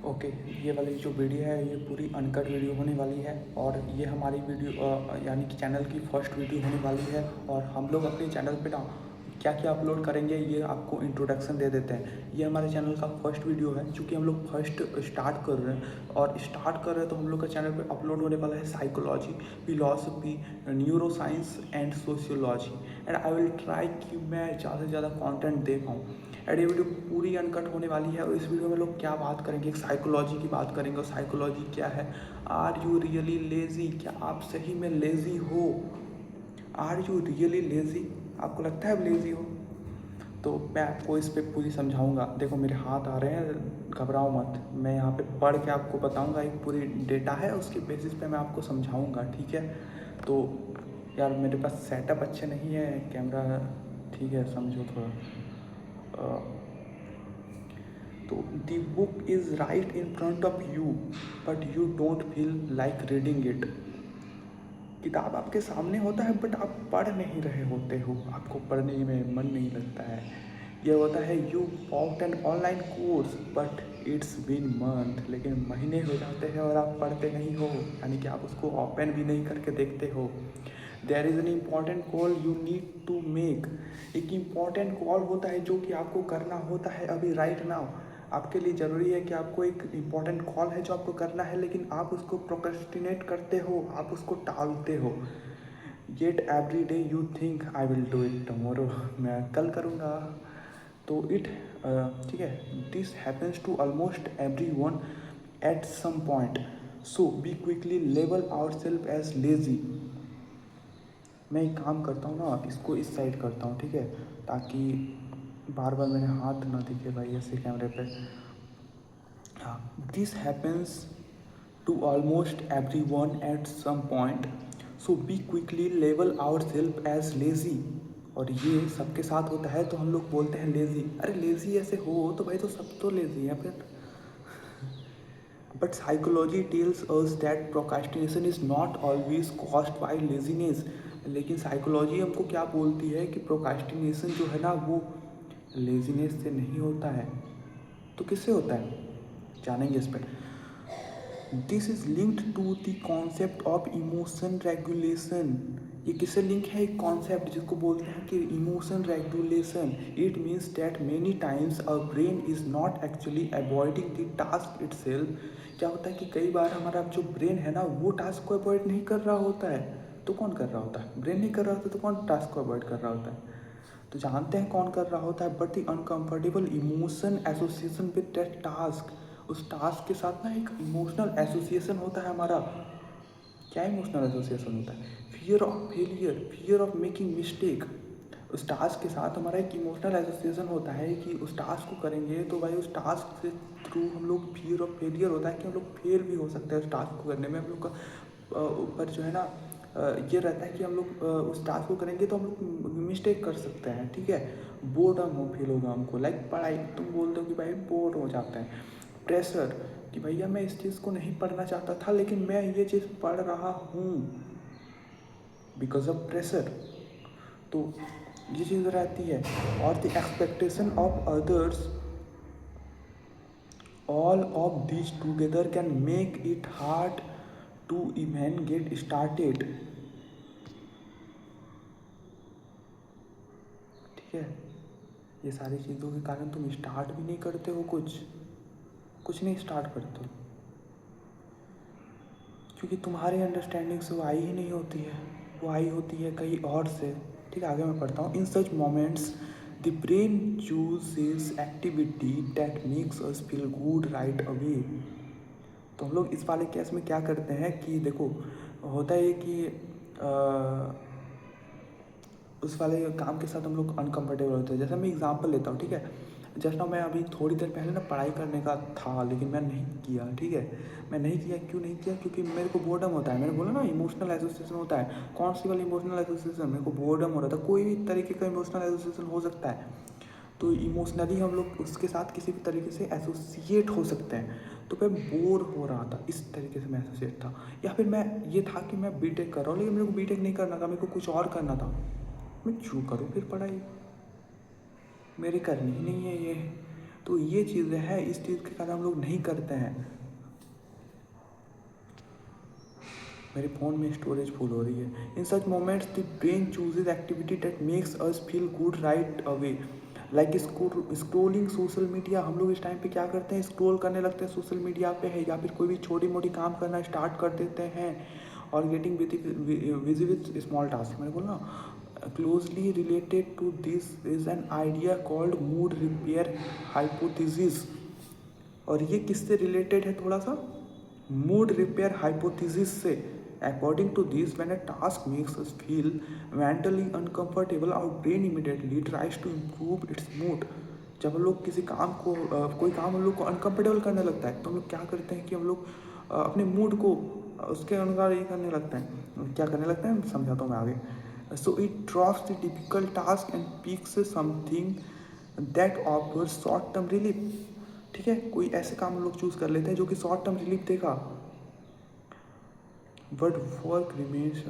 Okay, ये वाली जो वीडियो है ये पूरी अनकट वीडियो होने वाली है और ये हमारी वीडियो यानी कि चैनल की फर्स्ट वीडियो होने वाली है। और हम लोग अपने चैनल पे ना क्या क्या अपलोड करेंगे ये आपको इंट्रोडक्शन दे देते हैं। ये हमारे चैनल का फर्स्ट वीडियो है, चूँकि हम लोग फर्स्ट स्टार्ट कर रहे हैं और स्टार्ट कर रहे हैं तो हम लोग का चैनल पे अपलोड होने वाला है psychology, philosophy, neuro science and sociology. And I will try कि मैं ज़्यादा से ज़्यादा कॉन्टेंट दे पाऊँ। एंड ये वीडियो पूरी अनकट होने वाली है और इस वीडियो में लोग क्या बात करेंगे, एक साइकोलॉजी की बात करेंगे। और साइकोलॉजी क्या है? Are you really lazy? क्या आप सही में लेजी हो? Are you really lazy? आपको लगता है आप लेजी हो? तो मैं आपको इस पे पूरी समझाऊंगा। देखो मेरे हाथ आ रहे हैं, घबराओ मत। मैं यहाँ पे पढ़ के आपको बताऊंगा, एक पूरी डेटा है उसके बेसिस पे मैं आपको समझाऊंगा, ठीक है? तो यार मेरे पास सेटअप अच्छे नहीं है, कैमरा ठीक है, समझो थोड़ा। तो the book is right in front of you but you don't feel like reading it. किताब आपके सामने होता है बट आप पढ़ नहीं रहे होते हो, आपको पढ़ने में मन नहीं लगता है। यह होता है you bought an online course but it's been month. लेकिन महीने हो जाते हैं और आप पढ़ते नहीं हो, यानी कि आप उसको ओपन भी नहीं करके देखते हो। There is an important call you need to make. एक इम्पॉर्टेंट कॉल होता है जो कि आपको करना होता है अभी राइट नाउ। आपके लिए ज़रूरी है कि आपको एक इम्पॉर्टेंट कॉल है जो आपको करना है, लेकिन आप उसको प्रोक्रेस्टिनेट करते हो, आप उसको टालते हो। Yet every day you think I will do it tomorrow, मैं कल करूँगा। तो ठीक है, this happens to almost everyone at some point, so we quickly label our self as lazy. मैं एक काम करता हूँ ना, इसको इस साइड करता हूँ, ठीक है, ताकि बार बार मेरे हाथ ना दिखे भाई ऐसे कैमरे पे। हाँ, this happens to almost everyone at some point, so we quickly label our self as lazy. और ये सबके साथ होता है तो हम लोग बोलते हैं लेजी। अरे लेजी ऐसे हो तो भाई, तो सब तो लेजी है फिर। But psychology tells us that procrastination is not always caused by laziness. लेकिन साइकोलॉजी हमको क्या बोलती है कि प्रोक्रास्टिनेशन जो है ना वो लेजीनेस से नहीं होता है। तो किससे होता है, जानेंगे इस पर। This is linked to the concept of emotion regulation. ये किससे लिंक है? एक कॉन्सेप्ट जिसको बोलते हैं कि emotion regulation. It means that many times our brain is not actually avoiding the task itself. क्या होता है कि कई बार हमारा जो ब्रेन है ना वो टास्क को अवॉइड नहीं कर रहा होता है। तो कौन कर रहा होता है? ब्रेन नहीं कर रहा होता तो कौन टास्क को अवॉइड कर रहा होता है? तो जानते हैं कौन कर रहा होता है, but the uncomfortable emotion association with that task. उस टास्क के साथ ना एक इमोशनल एसोसिएशन होता है हमारा। क्या इमोशनल एसोसिएशन होता है? Fear of failure, fear of making mistake. उस टास्क के साथ हमारा एक इमोशनल एसोसिएशन होता है कि उस टास्क को करेंगे तो भाई उस टास्क से थ्रू हम लोग फियर ऑफ फेलियर होता है कि हम लोग फेल भी हो सकते हैं उस टास्क को करने में। हम लोग का ऊपर जो है ना ये रहता है कि हम लोग उस टास्क को करेंगे तो हम लोग मिस्टेक कर सकते हैं, ठीक है। बोर्डम हो फील होगा हमको, लाइक पढ़ाई तुम बोल दो कि भाई बोर हो जाते हैं। प्रेशर कि भैया मैं इस चीज़ को नहीं पढ़ना चाहता था लेकिन मैं ये चीज़ पढ़ रहा हूँ बिकॉज ऑफ प्रेशर। तो ये चीज़ रहती है। और the expectation of others, all of this together can make it hard to even get started, ठीक है। ये सारी चीज़ों के कारण तुम स्टार्ट भी नहीं करते हो, कुछ नहीं स्टार्ट करते हो क्योंकि तुम्हारी अंडरस्टैंडिंग से वो आई ही नहीं होती है, वो आई होती है कहीं और से। ठीक है, आगे मैं पढ़ता हूँ। In such moments the brain chooses activity that makes us feel good right away. तो हम लोग इस वाले केस में क्या करते हैं कि देखो होता है कि उस वाले काम के साथ हम लोग अनकंफर्टेबल होते हैं। जैसे मैं एग्जांपल लेता हूँ, ठीक है। जस्ट ना मैं अभी थोड़ी देर पहले ना पढ़ाई करने का था लेकिन मैं नहीं किया, ठीक है। मैं नहीं किया, क्यों नहीं किया? क्योंकि मेरे को बोर्डम होता है। मैंने बोला ना इमोशनल एसोसिएशन होता है। कौन सी वाली इमोशनल एसोसिएशन? मेरे को बोर्डम हो रहा था। कोई भी तरीके का इमोशनल एसोसिएशन हो सकता है। तो इमोशनली हम लोग उसके साथ किसी भी तरीके से एसोसिएट हो सकते हैं। तो मैं बोर हो रहा था, इस तरीके से मैं एसोसिएट था। या फिर मैं ये था कि मैं बीटेक कर रहा हूँ लेकिन मेरे को बीटेक नहीं करना था, मेरे को कुछ और करना था। मैं क्यों करूँ फिर पढ़ाई, मेरी करनी ही नहीं है ये। तो ये चीज़ें हैं, इस चीज़ के कारण हम लोग नहीं करते हैं। मेरे फ़ोन में स्टोरेज फुल हो रही है। In such moments the brain chooses activity that makes us feel good right away, like scrolling social media. हम लोग इस टाइम पे क्या करते हैं, स्क्रोल करने लगते हैं सोशल मीडिया पे है, या फिर कोई भी छोटी मोटी काम करना स्टार्ट कर देते हैं। और getting busy with small task, मैंने बोला ना, closely related to this is an idea called mood repair hypothesis. और ये किससे रिलेटेड है, थोड़ा सा मूड रिपेयर हाइपोथेसिस से। According to this, when a task makes us feel mentally uncomfortable, our brain immediately tries to improve its mood. जब हम लोग किसी काम को कोई काम हम लोग को अनकंफर्टेबल करने लगता है, तो हम लोग क्या करते हैं कि हम लोग अपने मूड को उसके अनुसार ये करने लगते हैं। क्या करने लगते हैं, समझाता हूँ मैं आगे। So it drops the difficult task and picks something that offers short term relief. ठीक है, कोई ऐसे काम हम लोग चूज कर लेते हैं जो कि शॉर्ट टर्म रिलीफ देगा, but work remains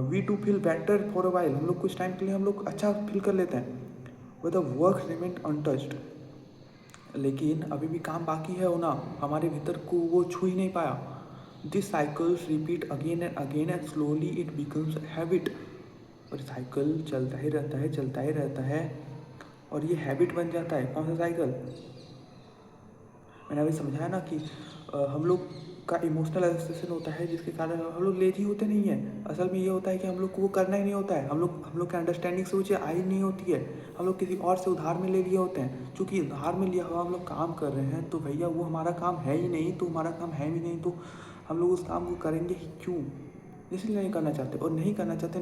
we to feel better for a while. हम लोग कुछ टाइम के लिए हम लोग अच्छा फील कर लेते हैं, but the work remain untouched. लेकिन अभी भी काम बाकी है होना, हमारे भीतर को वो छू ही नहीं पाया। This cycles repeat again and again and slowly it becomes habit. और साइकिल चलता ही रहता है, चलता ही रहता है, और ये हैबिट बन जाता है। कौन सा साइकिल, मैंने अभी समझाया ना कि हम लोग का इमोशनल एसोसिएशन होता है, जिसके कारण हम लोग लेजी होते नहीं हैं। असल में ये होता है कि हम लोग को वो करना ही नहीं होता है, हम लोग के अंडरस्टैंडिंग से वो चीज़ आई नहीं होती है। हम लोग किसी और से उधार में ले लिए होते हैं। चूँकि उधार में लिया हुआ हम लोग काम कर रहे हैं, तो भैया वो हमारा काम है ही नहीं, तो हमारा काम है भी नहीं, तो हम लोग उस काम को करेंगे ही क्यों, इसलिए नहीं करना चाहते। और नहीं करना चाहते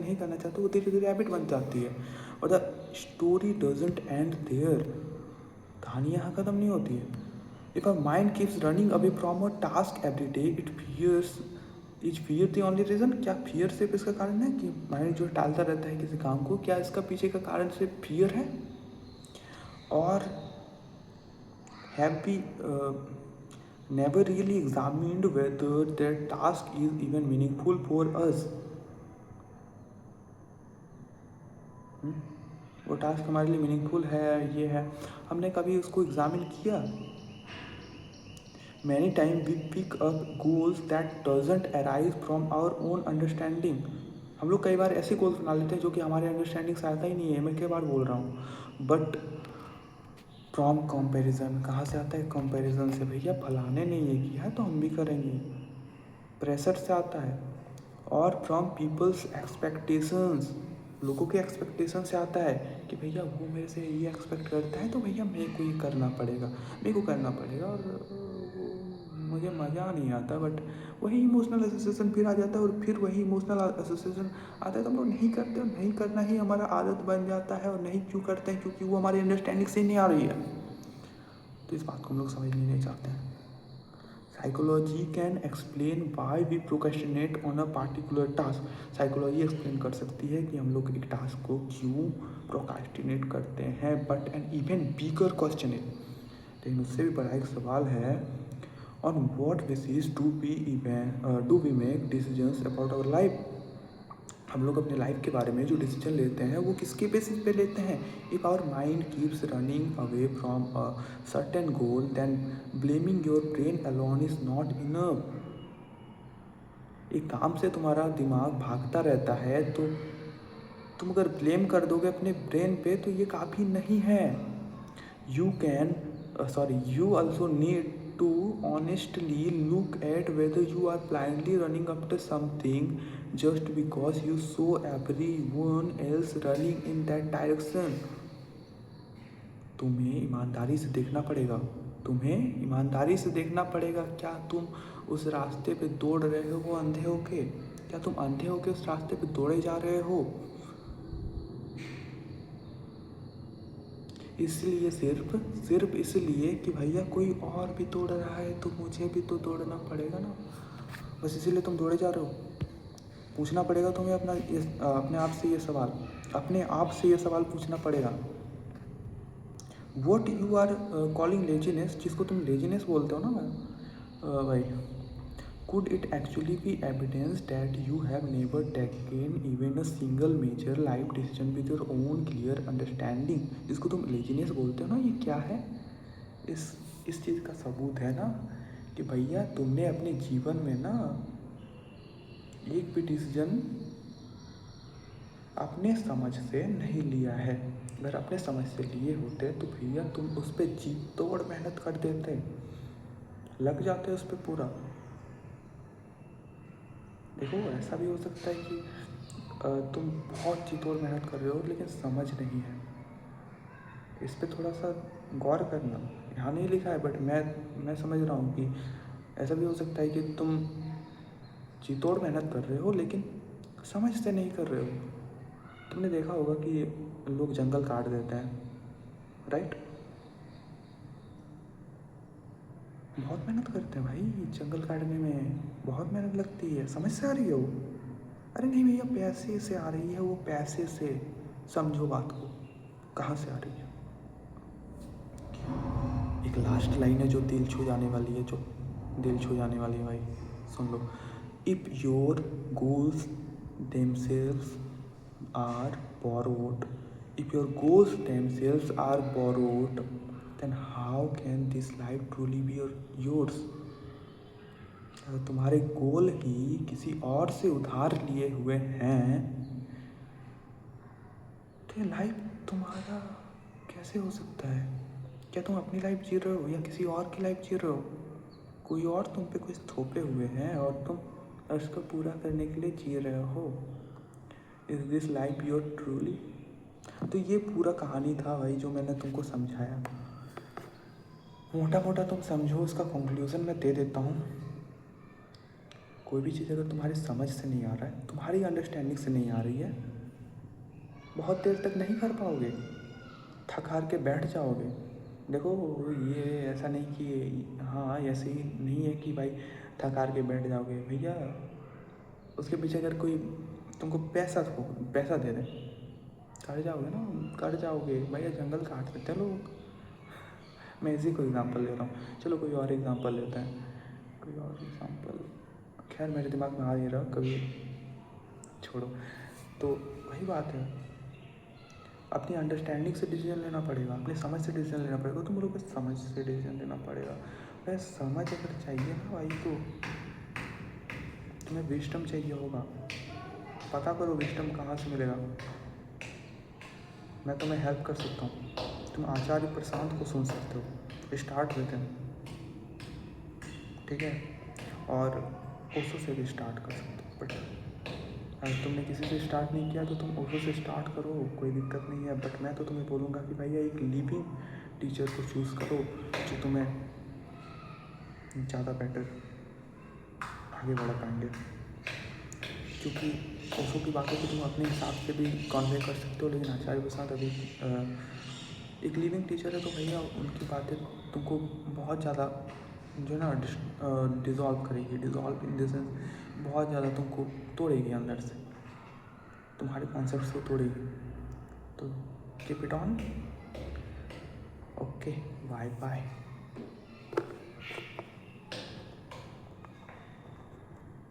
वो धीरे धीरे हैबिट बन जाती है। और the story doesn't end there, कहानी यहाँ ख़त्म नहीं होती है। If our mind keeps running away from a task every day, it fears. Is fear the only reason? क्या fear सिर्फ इसका कारण है कि माइंड जो टालता रहता है किसी काम को, क्या इसका पीछे का कारण सिर्फ fear है? और have we never really examined whether that task is even meaningful for us? वो टास्क हमारे लिए मीनिंगफुल है, ये है, हमने कभी उसको एग्जामिन किया? Many times we pick up goals that doesn't arise from our own understanding. हम लोग कई बार ऐसे गोल्स बना लेते हैं जो कि हमारे अंडरस्टैंडिंग से आता ही नहीं है। मैं कई बार बोल रहा हूँ, बट फ्रॉम कंपैरिजन, कहाँ से आता है, कंपैरिजन से। भैया फलाने ने ये किया तो हम भी करेंगे, प्रेशर से आता है। और फ्रॉम पीपल्स एक्सपेक्टेशंस, लोगों के एक्सपेक्टेशन से आता है कि भैया वो मेरे से ये एक्सपेक्ट करता है, तो भैया मेरे को ये करना पड़ेगा, मेरे को करना पड़ेगा। और मुझे मज़ा नहीं आता, बट वही इमोशनल एसोसिएशन फिर आ जाता है। और फिर वही इमोशनल एसोसिएशन आता है तो हम लोग नहीं करते, और नहीं करना ही हमारा आदत बन जाता है। और नहीं क्यों करते हैं, क्योंकि वो हमारी अंडरस्टैंडिंग से नहीं आ रही है। तो इस बात को हम लोग समझ नहीं चाहते हैं। Psychology can explain why we procrastinate on a particular task. Psychology explain कर सकती है कि हम लोग एक टास्क को क्यों प्रोक्रेस्टिनेट करते हैं, but an even bigger question है, लेकिन उससे भी बड़ा एक सवाल है, on what basis do we make decisions about our life. हम लोग अपने लाइफ के बारे में जो डिसीजन लेते हैं वो किसके बेसिस पे लेते हैं। If our mind keeps running away from a certain goal, then blaming your brain alone is not enough. एक काम से तुम्हारा दिमाग भागता रहता है, तो तुम अगर ब्लेम कर दोगे अपने ब्रेन पे, तो ये काफ़ी नहीं है। You also need to honestly look at whether you are blindly running after something just because you saw everyone else running in that direction. तुम्हें ईमानदारी से देखना पड़ेगा, क्या तुम उस रास्ते पे दौड़ रहे हो अंधे होके, क्या तुम अंधे होके उस रास्ते पे दौड़े जा रहे हो। इसलिए सिर्फ इसलिए कि भैया कोई और भी दौड़ रहा है तो मुझे भी तो दौड़ना पड़ेगा ना, बस इसीलिए तुम दौड़े जा रहे हो। पूछना पड़ेगा तुम्हें अपने आप से ये सवाल पूछना पड़ेगा। What you are calling laziness, जिसको तुम लेजीनेस बोलते हो ना भाई, Could it actually be evidence that you have never taken even a single major life decision with your own clear understanding? जिसको तुम लेजीनेस बोलते हो ना, ये क्या है? इस चीज़ का सबूत है ना कि भैया तुमने अपने जीवन में ना एक भी डिसीजन अपने समझ से नहीं लिया है। अगर अपने समझ से लिए होते तो भैया तुम उस पर जी तोड़ मेहनत कर देते, लग जाते उस पर पूरा। देखो ऐसा भी हो सकता है कि तुम बहुत जी तोड़ मेहनत कर रहे हो लेकिन समझ नहीं है। इस पे थोड़ा सा गौर करना। यहाँ नहीं लिखा है बट मैं समझ रहा हूँ कि ऐसा भी हो सकता है कि तुम जी तोड़ मेहनत कर रहे हो लेकिन समझ से नहीं कर रहे हो। तुमने देखा होगा कि लोग जंगल काट देते हैं, राइट? बहुत मेहनत करते हैं भाई, जंगल काटने में बहुत मेहनत लगती है। समझ से आ रही है वो? अरे नहीं भैया, पैसे से आ रही है वो, पैसे से। समझो बात को, कहाँ से आ रही है। एक लास्ट लाइन है जो दिल छू जाने वाली है, जो दिल छू जाने वाली है भाई, सुन लो। If your goals themselves are borrowed, if your goals themselves are borrowed, then how can this life truly be yours? अगर तुम्हारे गोल ही किसी और से उधार लिए हुए हैं तो ये लाइफ तुम्हारा कैसे हो सकता है? क्या तुम अपनी लाइफ जी रहे हो या किसी और की लाइफ जी रहे हो? कोई और तुम पे कुछ थोपे हुए हैं और तुम उसको पूरा करने के लिए जी रहे हो। Is this life your truly? तो ये पूरा कहानी था भाई जो मैंने तुमको समझाया। मोटा मोटा तुम समझो, उसका कंक्लूज़न मैं दे देता हूँ। कोई भी चीज़ अगर तुम्हारी समझ से नहीं आ रहा है, तुम्हारी अंडरस्टैंडिंग से नहीं आ रही है, बहुत देर तक नहीं कर पाओगे, थक हार के बैठ जाओगे। देखो ये ऐसा नहीं कि हाँ ऐसे ही नहीं है कि भाई थक हार के बैठ जाओगे भैया। उसके पीछे अगर कोई तुमको पैसा दे दे, कर जाओगे ना, कर जाओगे भैया। जंगल काट देते हैं लोग। मैं इसी को एग्जांपल ले रहा हूँ। चलो कोई और एग्जांपल लेते हैं, कोई और एग्जांपल। खैर मेरे दिमाग में आ नहीं रहा, कभी छोड़ो। तो वही बात है, अपनी अंडरस्टैंडिंग से डिसीजन लेना पड़ेगा, अपनी समझ से डिसीजन लेना पड़ेगा। तुम लोग को समझ से डिसीजन लेना पड़ेगा भाई। समझ अगर चाहिए ना भाई तो तुम्हें विजडम चाहिए होगा। पता करो विजडम कहाँ से मिलेगा। मैं तुम्हें हेल्प कर सकता हूँ। तुम आचार्य प्रशांत को सुन सकते हो, स्टार्ट विद हिम, ठीक है? और ओशो से भी स्टार्ट कर सकते हो। बट अगर तुमने किसी से स्टार्ट नहीं किया तो तुम ओशो से स्टार्ट करो, कोई दिक्कत नहीं है। बट मैं तो तुम्हें बोलूँगा कि भैया एक लिविंग टीचर को चूज़ करो जो तुम्हें ज़्यादा बेटर आगे बढ़ा पाएंगे। क्योंकि ओशो की बातों को तुम अपने हिसाब से भी कन्वे कर सकते हो, लेकिन आचार्य प्रसाद अभी एक लिविंग टीचर है तो भैया उनकी बातें तुमको बहुत ज़्यादा जो है ना डिज़ोल्व करेगी। डिज़ोल्व इन द सेंस बहुत ज़्यादा तुमको तोड़ेगी, अंदर से तुम्हारे कॉन्सेप्ट्स को तोड़ेगी। तो keep it on. Okay, bye bye.